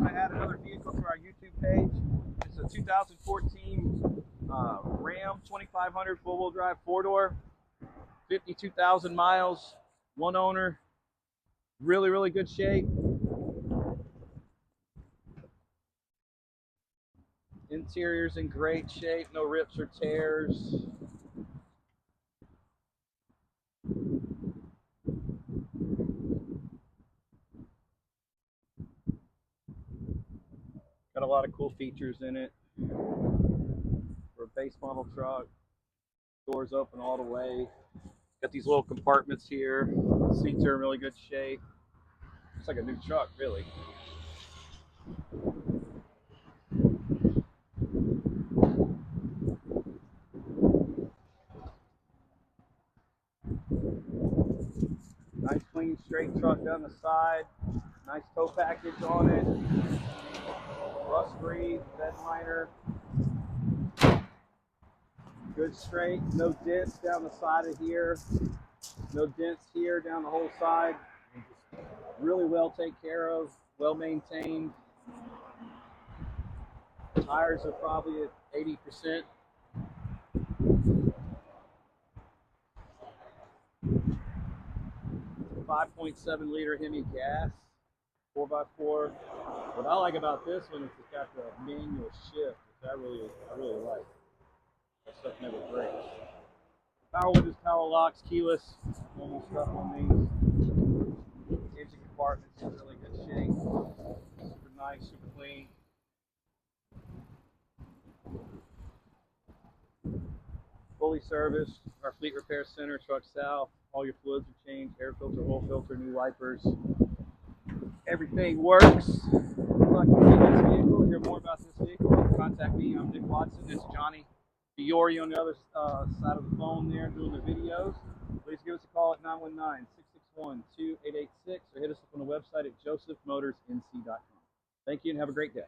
I add another vehicle to our YouTube page. It's a 2014 Ram 2500 four-wheel drive four-door, 52,000 miles, one owner, really, really good shape. Interior's in great shape, no rips or tears. Got a lot of cool features in it. For a base model truck, doors open all the way. Got these little compartments here. Seats are in really good shape. It's like a new truck, really. Nice clean straight truck down the side. Nice tow package on it. Rust free, bed liner. Good straight, no dents down the side of here. No dents here down the whole side. Really well taken care of, well maintained. Tires are probably at 80%. It's a 5.7 liter Hemi gas, 4x4. What I like about this one is it's got the manual shift, which I really like. That stuff never breaks. Power windows, power locks, keyless, normal stuff on these. Engine compartments in really good shape. Super nice, super clean. Fully serviced. Our fleet repair center, truck south. All your fluids are changed, air filter, oil filter, new wipers. Everything works. If you'd like to see this vehicle, hear more about this vehicle, contact me. I'm Dick Watson. It's Johnny Fiore on the other side of the phone there doing the videos. Please give us a call at 919-661-2886 or hit us up on the website at josephmotorsnc.com. Thank you and have a great day.